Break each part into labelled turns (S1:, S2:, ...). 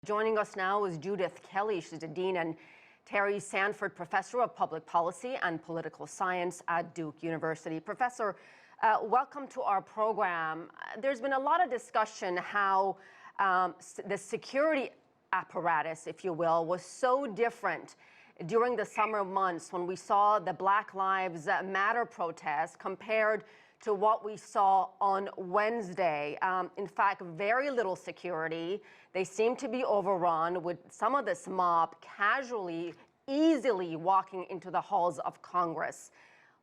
S1: Joining us now is Judith Kelley. She's the Dean and Terry Sanford Professor of Public Policy and Political Science at Duke University. Professor, welcome to our program. There's been a lot of discussion how the security apparatus, if you will, was so different during the summer months when we saw the Black Lives Matter protests compared to what we saw on Wednesday. In fact, very little security. They seem to be overrun with some of this mob casually, easily walking into the halls of Congress.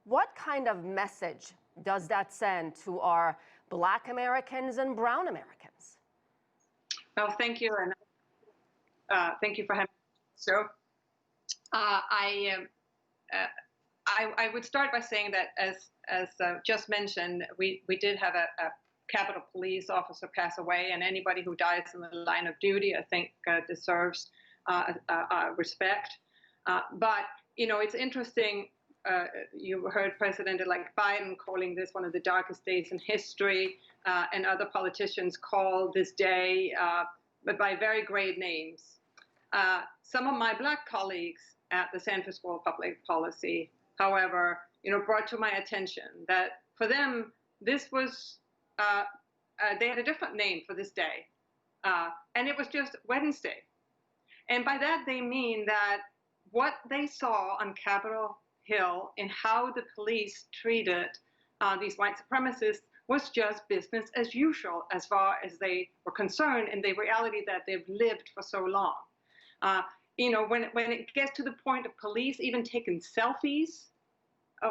S1: What kind of message does that send to our Black Americans and Brown Americans?
S2: Well, thank you, and thank you for having me. So, I would start by saying that, as just mentioned, we did have a Capitol Police officer pass away, and anybody who dies in the line of duty, I think, deserves respect. But it's interesting. You heard President-elect Biden calling this one of the darkest days in history, and other politicians call this day, but by very grave names. Some of my Black colleagues at the Sanford School of Public Policy, however, brought to my attention that for them, this was, they had a different name for this day. And it was just Wednesday. And by that, they mean that what they saw on Capitol Hill and how the police treated these white supremacists was just business as usual as far as they were concerned, and the reality that they've lived for so long. When it gets to the point of police even taking selfies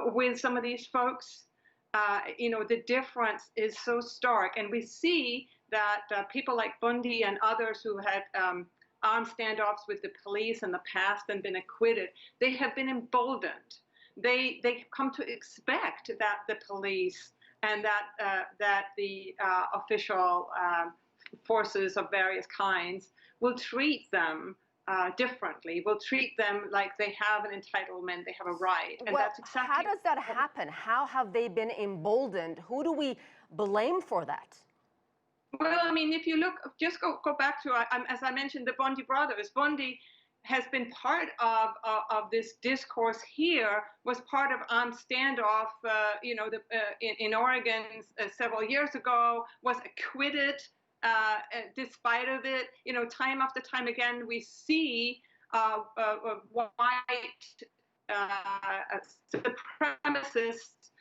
S2: with some of these folks, the difference is so stark. And we see that people like Bundy and others who had armed standoffs with the police in the past and been acquitted, they have been emboldened. They come to expect that the police and that the official forces of various kinds will treat them differently, will treat them like they have an entitlement, they have a right. And
S1: well,
S2: that's exactly
S1: how does that happen? How have they been emboldened? Who do we blame for that?
S2: Well, I mean, if you look, just go back to, as I mentioned, the Bundy brothers. Bundy has been part of this discourse here, was part of armed standoff, in Oregon several years ago, was acquitted. Despite of it, time after time again, we see white supremacists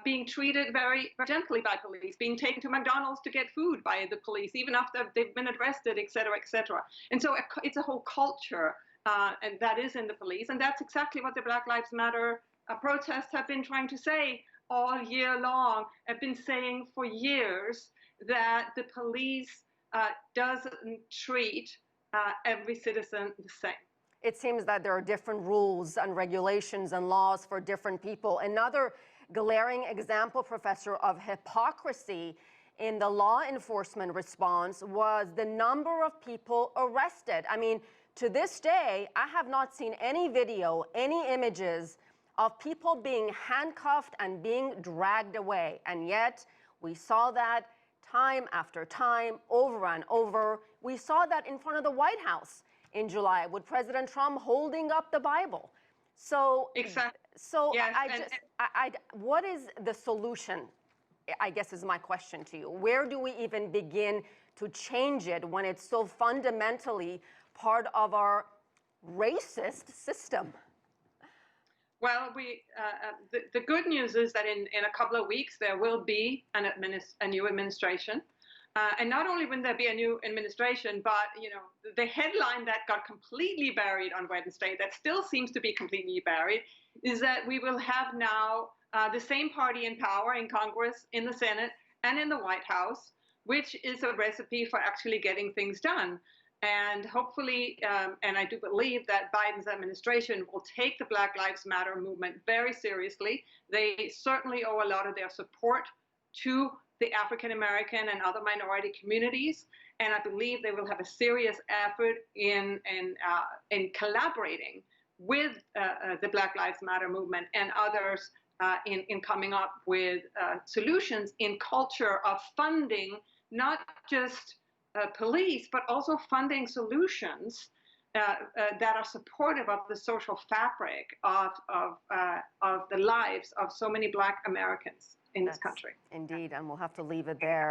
S2: being treated very gently by police, being taken to McDonald's to get food by the police, even after they've been arrested, et cetera, et cetera. And so it's a whole culture and that is in the police. And that's exactly what the Black Lives Matter protests have been trying to say all year long, have been saying for years, that the police doesn't treat every citizen the same.
S1: It seems that there are different rules and regulations and laws for different people. Another glaring example, Professor, of hypocrisy in the law enforcement response was the number of people arrested. I mean, to this day, I have not seen any video, any images of people being handcuffed and being dragged away. And yet, we saw that time after time, over and over. We saw that in front of the White House in July with President Trump holding up the Bible. So,
S2: exactly.
S1: So yes, what is the solution, I guess is my question to you. Where do we even begin to change it when it's so fundamentally part of our racist system?
S2: Well, the good news is that in a couple of weeks, there will be a new administration. And not only will there be a new administration, but the headline that got completely buried on Wednesday, that still seems to be completely buried, is that we will have now the same party in power in Congress, in the Senate, and in the White House, which is a recipe for actually getting things done. And hopefully, and I do believe that Biden's administration will take the Black Lives Matter movement very seriously. They certainly owe a lot of their support to the African American and other minority communities. And I believe they will have a serious effort in collaborating with the Black Lives Matter movement and others in coming up with solutions in culture of funding, not just police, but also funding solutions that are supportive of the social fabric of the lives of so many Black Americans in this country.
S1: Indeed, and we'll have to leave it there.